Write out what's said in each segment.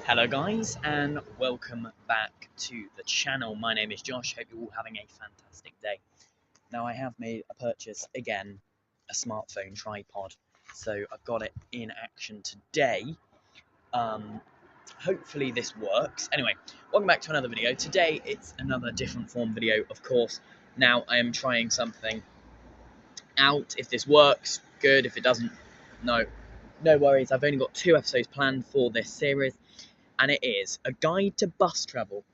Hello guys and welcome back to the channel. My name is Josh, hope you're all having a fantastic day. Now I have made a purchase again, a smartphone tripod, so I've got it in action today. Hopefully this works. Anyway, welcome back to another video. Today it's another different form video, of course. Now I am trying something out. If this works, good. If it doesn't, no worries. I've only got 2 episodes planned for this series, and it is a guide to bus travel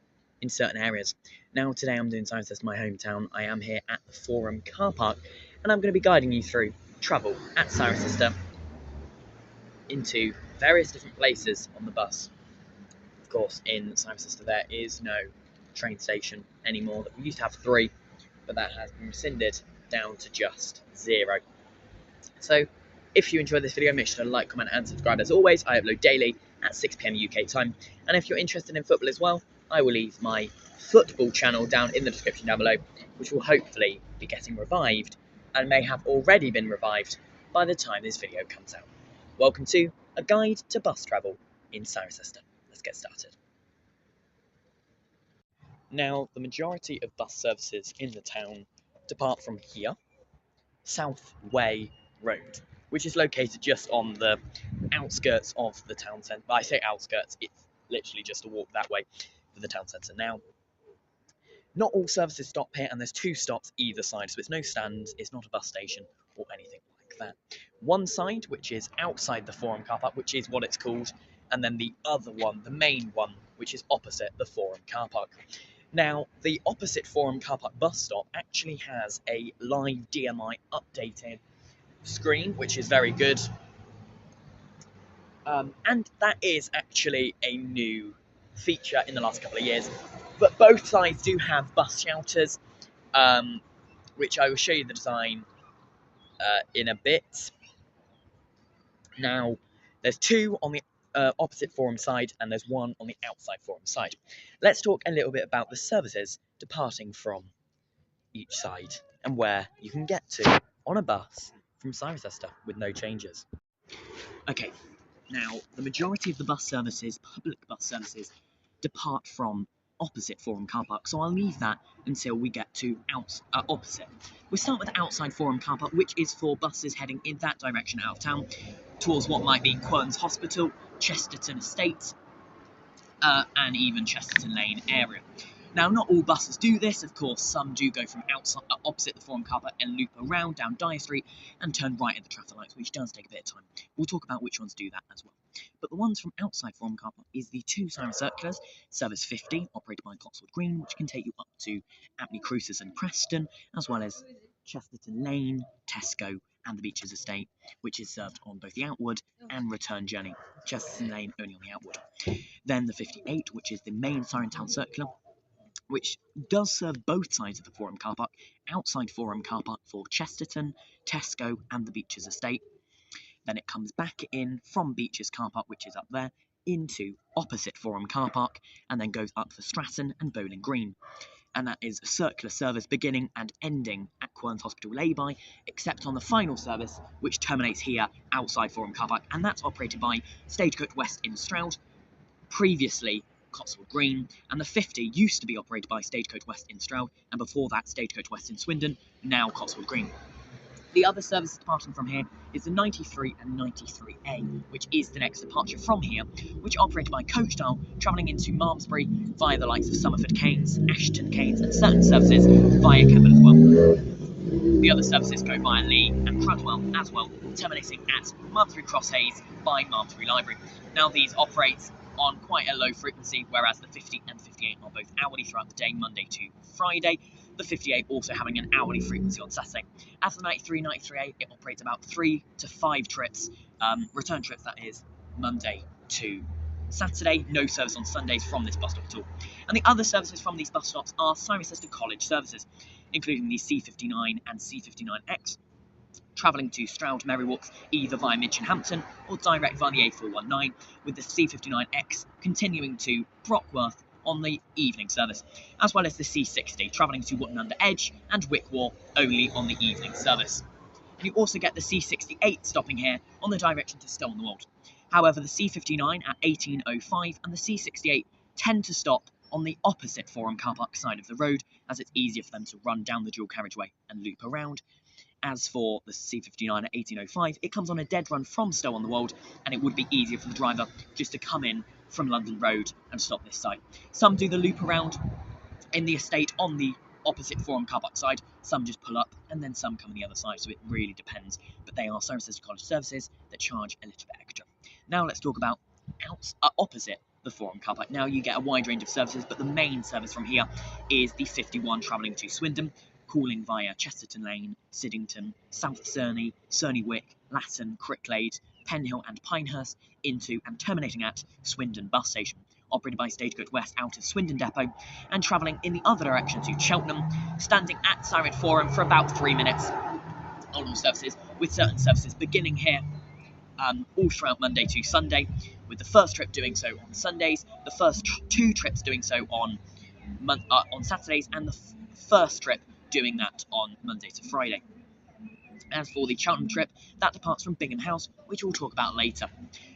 in certain areas. Now today I'm doing Cirencester, my hometown. I am here at the Forum car park, and I'm going to be guiding you through travel at Cirencester into various different places on the bus. Of course, in Cirencester there is no train station anymore. We used to have 3, but that has been rescinded down to just 0. So if you enjoyed this video, make sure to like, comment and subscribe. As always, I upload daily at 6 PM UK time. And if you're interested in football as well, I will leave my football channel down in the description down below, which will hopefully be getting revived and may have already been revived by the time this video comes out. Welcome to a guide to bus travel in Cirencester. Let's get started. Now, the majority of bus services in the town depart from here, South Way Road, which is located just on the outskirts of the town centre. I say outskirts, it's literally just a walk that way for the town centre. Now, not all services stop here, and there's 2 stops either side, so it's no stands, it's not a bus station or anything like that. One side, which is outside the Forum car park, which is what it's called, and then the other one, the main one, which is opposite the Forum car park. Now, the opposite Forum car park bus stop actually has a live DMI updated screen, which is very good. And that is actually a new feature in the last couple of years. But both sides do have bus shelters, which I will show you the design in a bit. Now, there's 2 on the opposite Forum side, and there's 1 on the outside Forum side. Let's talk a little bit about the services departing from each side and where you can get to on a bus from Cirencester with no changes. Okay, now the majority of the bus services, public bus services, depart from opposite Forum car park, so I'll leave that until we get to opposite. We'll start with outside Forum car park, which is for buses heading in that direction out of town towards what might be Quern's Hospital, Chesterton Estate, and even Chesterton Lane area. Now, not all buses do this, of course. Some do go from outside, opposite the Forum car park and loop around down Dyer Street and turn right at the traffic lights, which does take a bit of time. We'll talk about which ones do that as well. But the ones from outside Forum car park is the 2 Cirencester Circulars, Service 50, operated by Cotswold Green, which can take you up to Ampney, Crucis and Preston, as well as Chesterton Lane, Tesco and the Beaches Estate, which is served on both the outward and return journey. Chesterton Lane only on the outward. Then the 58, which is the main Cirencester Circular, which does serve both sides of the Forum car park, outside Forum car park for Chesterton, Tesco and the Beaches Estate. Then it comes back in from Beaches car park, which is up there, into opposite Forum car park, and then goes up for Stratton and Bowling Green. And that is a circular service beginning and ending at Quern's Hospital lay-by, except on the final service, which terminates here outside Forum car park, and that's operated by Stagecoach West in Stroud, previously Cotswold Green, and the 50 used to be operated by Stagecoach West in Stroud, and before that Stagecoach West in Swindon, now Cotswold Green. The other service departing from here is the 93 and 93A, which is the next departure from here, which are operated by Coach Style, travelling into Malmesbury via the likes of Somerford Keynes, Ashton Keynes, and certain services via Campbell as well. The other services go via Lee and Cradwell as well, terminating at Malmesbury Crosshays by Malmesbury Library. Now these operate on quite a low frequency, whereas the 50 and 58 are both hourly throughout the day, Monday to Friday. The 58 also having an hourly frequency on Saturday. As for the 93, 93A, it operates about 3 to 5 trips, return trips that is, Monday to Saturday. No service on Sundays from this bus stop at all. And the other services from these bus stops are Cirencester College services, including the C59 and C59X, travelling to Stroud Merrywalks either via Minchinhampton or direct via the A419, with the C59X continuing to Brockworth on the evening service, as well as the C60 travelling to Wootton Under Edge and Wickwar only on the evening service. You also get the C68 stopping here on the direction to Stow-on-the-Wold. However, the C59 at 18:05 and the C68 tend to stop on the opposite Forum car park side of the road, as it's easier for them to run down the dual carriageway and loop around. As for the C59 at 18:05, it comes on a dead run from Stow-on-the-Wold, and it would be easier for the driver just to come in from London Road and stop this side. Some do the loop around in the estate on the opposite Forum car park side, some just pull up, and then some come on the other side, so it really depends. But they are Cirencester College services that charge a little bit extra. Now let's talk about opposite the Forum car park. Now you get a wide range of services, but the main service from here is the 51 travelling to Swindon, calling via Chesterton Lane, Siddington, South Cerney, Cerney Wick, Latton, Cricklade, Penhill and Pinehurst into and terminating at Swindon bus station, operated by Stagecoach West out of Swindon depot, and travelling in the other direction to Cheltenham, standing at Cirencester Forum for about 3 minutes on all services, with certain services beginning here all throughout Monday to Sunday, with the first trip doing so on Sundays, the first 2 trips doing so on Saturdays, and the first trip doing that on Monday to Friday. As for the Cheltenham trip, that departs from Bingham House, which we'll talk about later.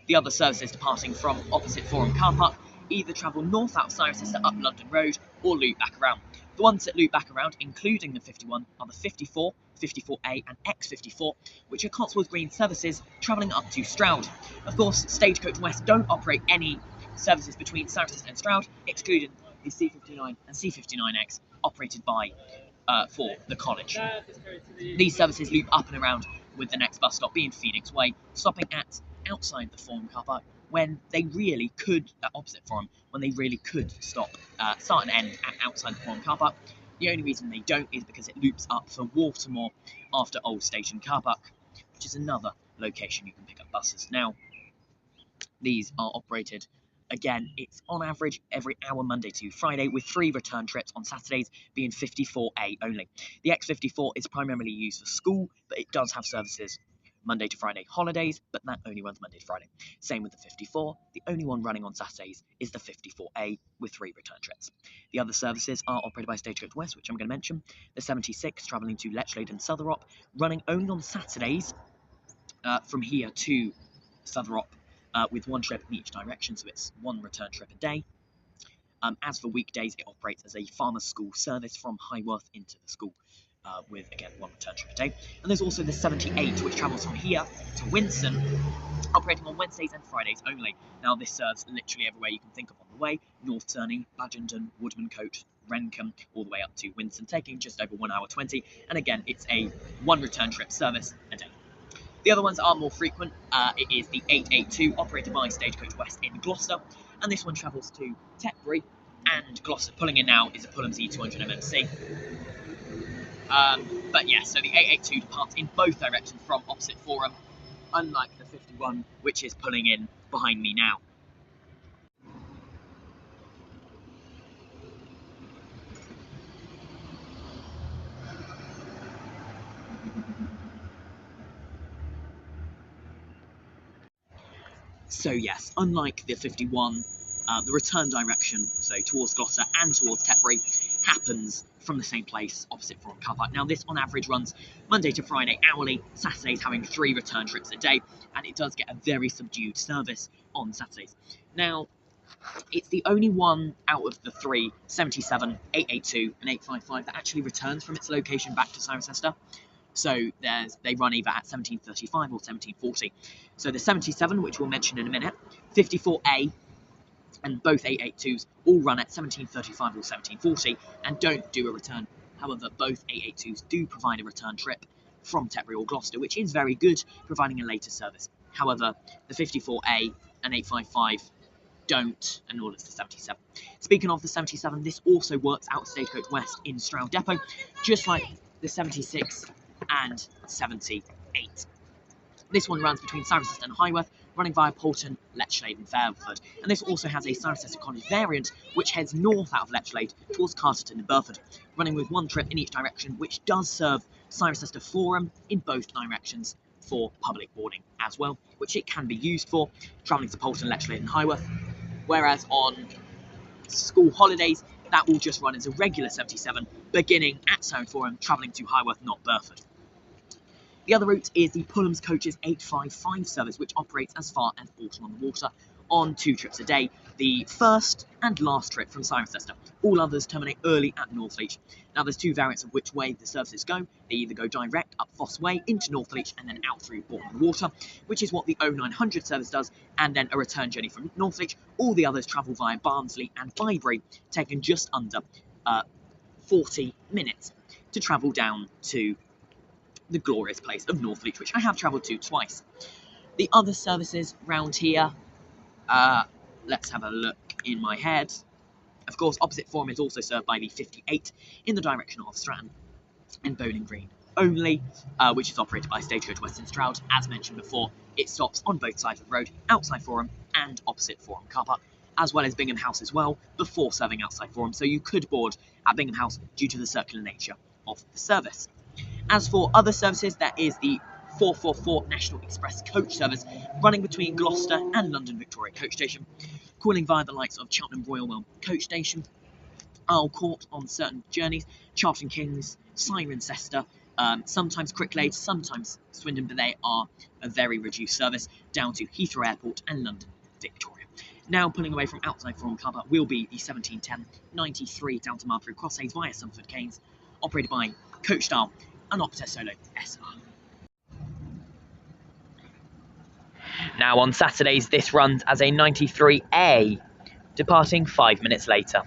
The other services departing from opposite Forum car park either travel north out of Cirencester up London Road or loop back around. The ones that loop back around, including the 51, are the 54, 54A and X54, which are Cotswold Green services travelling up to Stroud. Of course, Stagecoach West don't operate any services between Cirencester and Stroud, excluding the C59 and C59X, operated by for the college. These services loop up and around, with the next bus stop being Phoenix Way, stopping at outside the Forum car park when they really could, opposite Forum, when they really could stop, start and end at outside the Forum car park. The only reason they don't is because it loops up for Watermore after Old Station car park, which is another location you can pick up buses. Now, these are operated, again, it's on average every hour Monday to Friday, with 3 return trips on Saturdays being 54A only. The X54 is primarily used for school, but it does have services Monday to Friday holidays, but that only runs Monday to Friday. Same with the 54, the only one running on Saturdays is the 54A with 3 return trips. The other services are operated by Stagecoach West, which I'm going to mention, the 76 travelling to Lechlade and Southrop, running only on Saturdays from here to Southrop, with 1 trip in each direction, so it's 1 return trip a day. As for weekdays, it operates as a farmer's school service from Highworth into the school, with, again, 1 return trip a day. And there's also the 78, which travels from here to Winson, operating on Wednesdays and Fridays only. Now, this serves literally everywhere you can think of on the way: North Cerney, Badgington, Woodmancote, Wrencombe, all the way up to Winson, taking just over 1 hour 20. And again, it's a 1 return trip service a day. The other ones are more frequent. It is the 882, operated by Stagecoach West in Gloucester, and this one travels to Tetbury and Gloucester. Pulling in now is a Pullham's E200 MMC. But yeah, so the 882 departs in both directions from opposite Forum, unlike the 51, which is pulling in behind me now. So yes, unlike the 51, the return direction, so towards Gloucester and towards Tetbury, happens from the same place, opposite Forum car park. Now, this on average runs Monday to Friday hourly, Saturdays having 3 return trips a day, and it does get a very subdued service on Saturdays. Now, it's the only one out of the 3, 77, 882 and 855, that actually returns from its location back to Cirencester. So they run either at 1735 or 1740. So the 77, which we'll mention in a minute, 54A, and both 882s all run at 1735 or 1740 and don't do a return. However, both 882s do provide a return trip from Tetbury or Gloucester, which is very good, providing a later service. However, the 54A and 855 don't, and nor does the 77. Speaking of the 77, this also works out of Stagecoach West in Stroud Depot, just like the 76 and 78. This one runs between Cirencester and Highworth, running via Poulton, Lechlade and Fairford. And this also has a Cirencester College variant, which heads north out of Lechlade towards Carterton and Burford, running with 1 trip in each direction, which does serve Cirencester Forum in both directions for public boarding as well, which it can be used for, travelling to Poulton, Lechlade and Highworth. Whereas on school holidays, that will just run as a regular 77, beginning at Cirencester Forum, travelling to Highworth, not Burford. The other route is the Pullham's Coaches 855 service, which operates as far as Bolton on the Water on 2 trips a day, the first and last trip from Cirencester. All others terminate early at Northleach. Now, there's 2 variants of which way the services go. They either go direct up Foss Way into Northleach and then out through Bolton on the Water, which is what the 0900 service does, and then a return journey from Northleach. All the others travel via Barnsley and Bybury, taking just under 40 minutes to travel down to the glorious place of Northleach, which I have travelled to twice. The other services round here, let's have a look in my head. Of course, opposite Forum is also served by the 58 in the direction of Stratton and Bowling Green only, which is operated by Stagecoach West in Stroud. As mentioned before, it stops on both sides of the road, outside Forum and opposite Forum car park, as well as Bingham House as well, before serving outside Forum, so you could board at Bingham House due to the circular nature of the service. As for other services, there is the 444 National Express coach service running between Gloucester and London Victoria Coach Station, calling via the likes of Cheltenham Royal Well Coach Station, Earl Court on certain journeys, Charlton Kings, Cirencester, sometimes Cricklade, sometimes Swindon, but they are a very reduced service down to Heathrow Airport and London Victoria. Now pulling away from outside Forum car park will be the 1710 93 down to Marlborough Crosshays via Sumford Canes, operated by Coach Style and Opta Solo SR. Now on Saturdays, this runs as a 93A, departing 5 minutes later.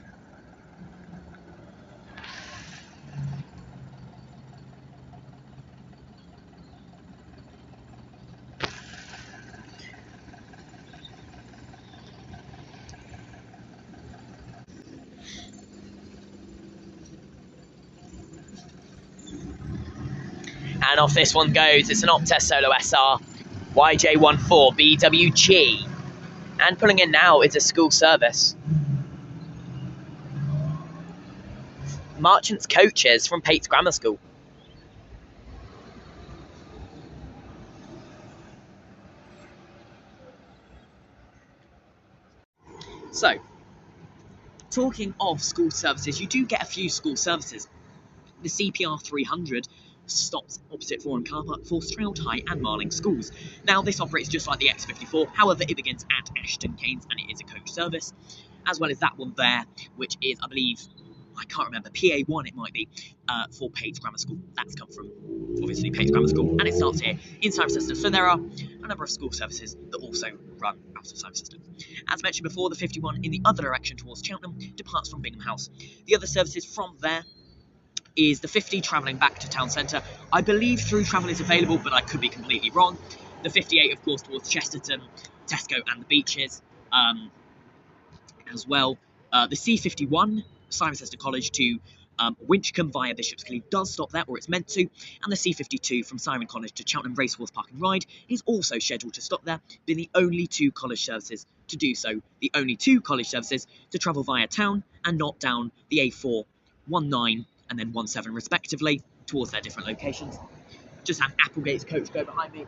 And off this one goes. It's an Opta Solo SR, YJ14 BWG. And pulling in now is a school service. Marchant's Coaches from Pates Grammar School. So, talking of school services, you do get a few school services. The CPR 300 stops opposite Forum car park for Stroud High and Marling schools. Now, this operates just like the X54, however, it begins at Ashton Canes and it is a coach service, as well as that one there, which is, I believe, I can't remember, PA1 it might be, for Pates Grammar School. That's come from, obviously, Pates Grammar School, and it starts here in Cirencester. So there are a number of school services that also run out of Cirencester. As mentioned before, the 51 in the other direction towards Cheltenham departs from Bingham House. The other services from there is the 50 travelling back to town centre. I believe through travel is available, but I could be completely wrong. The 58, of course, towards Chesterton, Tesco and the Beaches as well. The C51, Cirencester College to Winchcombe via Bishopscleeve does stop there, or it's meant to, and the C52 from Ciren College to Cheltenham Racehorse Park and Ride is also scheduled to stop there, being the only 2 college services to do so, the only 2 college services to travel via town and not down the A4, 19 and then 17 respectively towards their different locations. Just have Applegate's coach go behind me.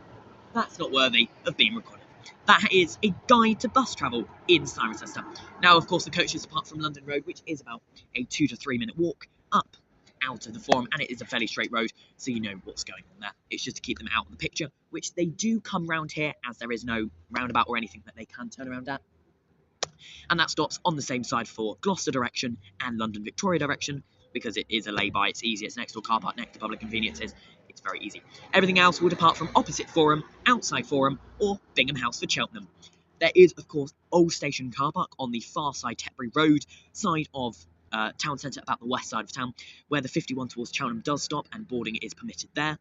That's not worthy of being recorded. That is a guide to bus travel in Cirencester. Now, of course, the coaches depart from London Road, which is about a 2 to 3 minute walk up out of the Forum, and it is a fairly straight road, so you know what's going on there. It's just to keep them out of the picture, which they do come round here, as there is no roundabout or anything that they can turn around at. And that stops on the same side for Gloucester direction and London Victoria direction, because it is a lay-by, it's easy, it's next to a car park, next to public conveniences, it's very easy. Everything else will depart from opposite Forum, outside Forum, or Bingham House for Cheltenham. There is, of course, Old Station car park on the far side Tetbury Road side of town centre, about the west side of town, where the 51 towards Cheltenham does stop and boarding is permitted there.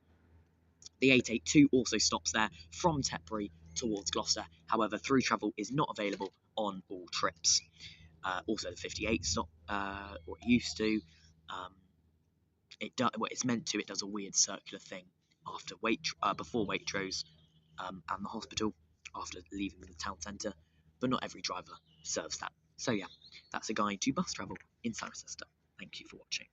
The 882 also stops there from Tetbury towards Gloucester, however, through travel is not available on all trips. Also, the 58 stop, or it used to. It's meant to. It does a weird circular thing after before Waitrose and the hospital after leaving the town centre, but not every driver serves that. So yeah, that's a guide to bus travel in Cirencester. Thank you for watching.